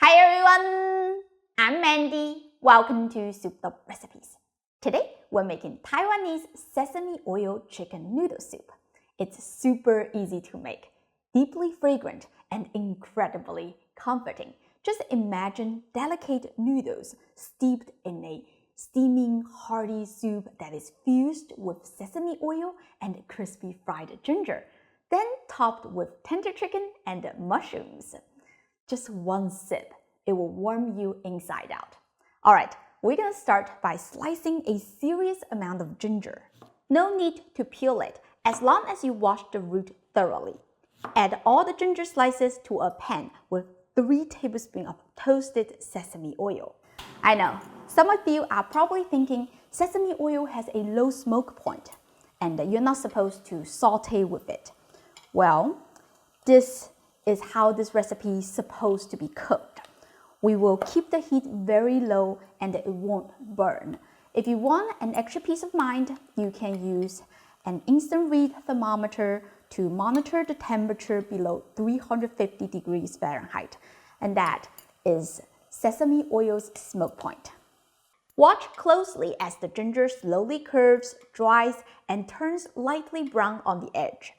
Hi everyone! I'm Mandy. Welcome to Souped Up Recipes. Today we're making Taiwanese sesame oil chicken noodle soup. It's super easy to make, deeply fragrant, and incredibly comforting. Just imagine delicate noodles steeped in a steaming, hearty soup that is fused with sesame oil and crispy fried ginger, then topped with tender chicken and mushrooms. Just one sip, it will warm you inside out. Alright, we're gonna start by slicing a serious amount of ginger. No need to peel it, as long as you wash the root thoroughly. Add all the ginger slices to a pan with 3 tablespoons of toasted sesame oil. I know, some of you are probably thinking sesame oil has a low smoke point, and you're not supposed to saute with it. Well, this is how this recipe is supposed to be cooked. We will keep the heat very low and it won't burn. If you want an extra peace of mind, you can use an instant read thermometer to monitor the temperature below 350 degrees Fahrenheit, and that is sesame oil's smoke point. Watch closely as the ginger slowly curves, dries, and turns lightly brown on the edge.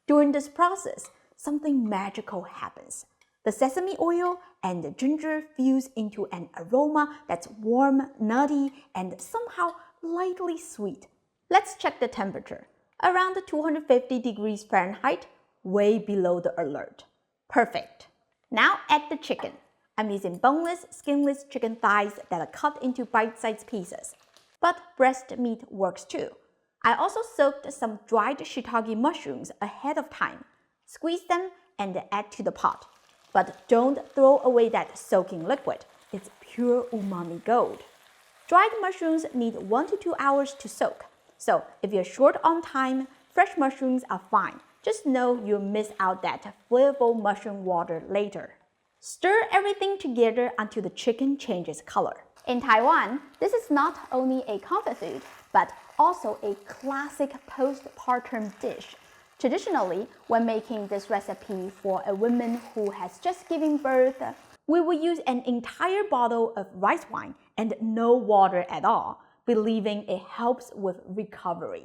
During this process, something magical happens. The sesame oil and the ginger fuse into an aroma that's warm, nutty, and somehow lightly sweet. Let's check the temperature. Around 250 degrees Fahrenheit, way below the alert. Perfect. Now add the chicken. I'm using boneless, skinless chicken thighs that are cut into bite-sized pieces. But breast meat works too. I also soaked some dried shiitake mushrooms ahead of time. Squeeze them and add to the pot. But don't throw away that soaking liquid. It's pure umami gold. Dried mushrooms need 1 to 2 hours to soak. So if you're short on time, fresh mushrooms are fine. Just know you'll miss out that flavorful mushroom water later. Stir everything together until the chicken changes color. In Taiwan, this is not only a comfort food, but also a classic postpartum dish. Traditionally, when making this recipe for a woman who has just given birth, we will use an entire bottle of rice wine and no water at all, believing it helps with recovery.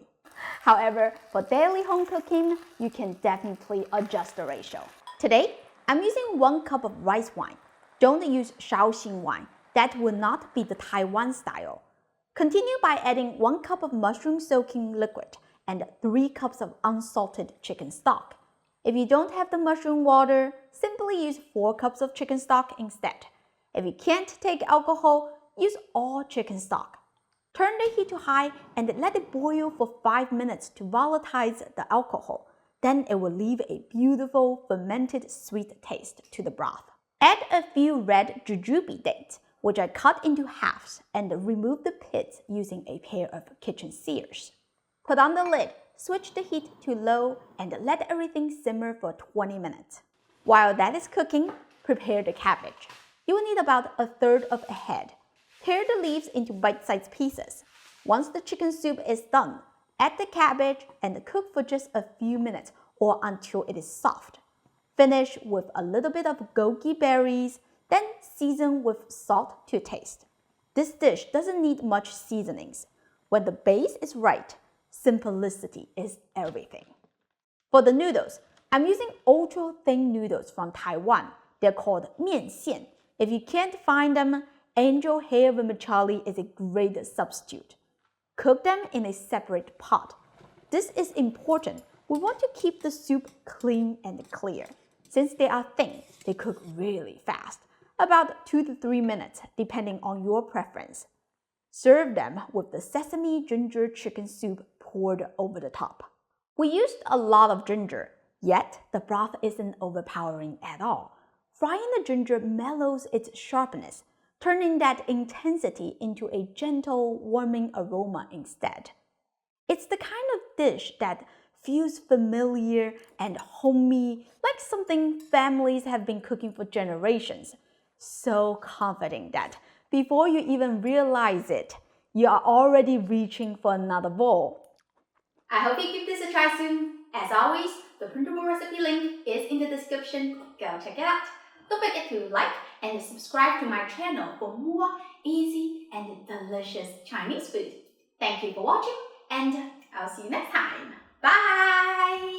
However, for daily home cooking, you can definitely adjust the ratio. Today, I'm using 1 cup of rice wine. Don't use Shaoxing wine. That will not be the Taiwan style. Continue by adding 1 cup of mushroom soaking liquid and 3 cups of unsalted chicken stock. If you don't have the mushroom water, simply use 4 cups of chicken stock instead. If you can't take alcohol, use all chicken stock. Turn the heat to high and let it boil for 5 minutes to volatilize the alcohol. Then it will leave a beautiful fermented sweet taste to the broth. Add a few red jujube dates, which I cut into halves, and remove the pits using a pair of kitchen shears. Put on the lid, switch the heat to low, and let everything simmer for 20 minutes. While that is cooking, prepare the cabbage. You will need about 1/3 of a head. Tear the leaves into bite-sized pieces. Once the chicken soup is done, add the cabbage and cook for just a few minutes or until it is soft. Finish with a little bit of goji berries, then season with salt to taste. This dish doesn't need much seasonings. When the base is right, simplicity is everything. For the noodles, I'm using ultra-thin noodles from Taiwan. They're called 面线. If you can't find them, angel hair vermicelli is a great substitute. Cook them in a separate pot. This is important. We want to keep the soup clean and clear. Since they are thin, they cook really fast, about 2 to 3 minutes, depending on your preference. Serve them with the sesame ginger chicken soup poured over the top. We used a lot of ginger, yet the broth isn't overpowering at all. Frying the ginger mellows its sharpness, turning that intensity into a gentle, warming aroma instead. It's the kind of dish that feels familiar and homey, like something families have been cooking for generations. So comforting that before you even realize it, you are already reaching for another bowl. I hope you give this a try soon. As always, the printable recipe link is in the description. Go check it out. Don't forget to like, and subscribe to my channel for more easy and delicious Chinese food. Thank you for watching, and I'll see you next time. Bye!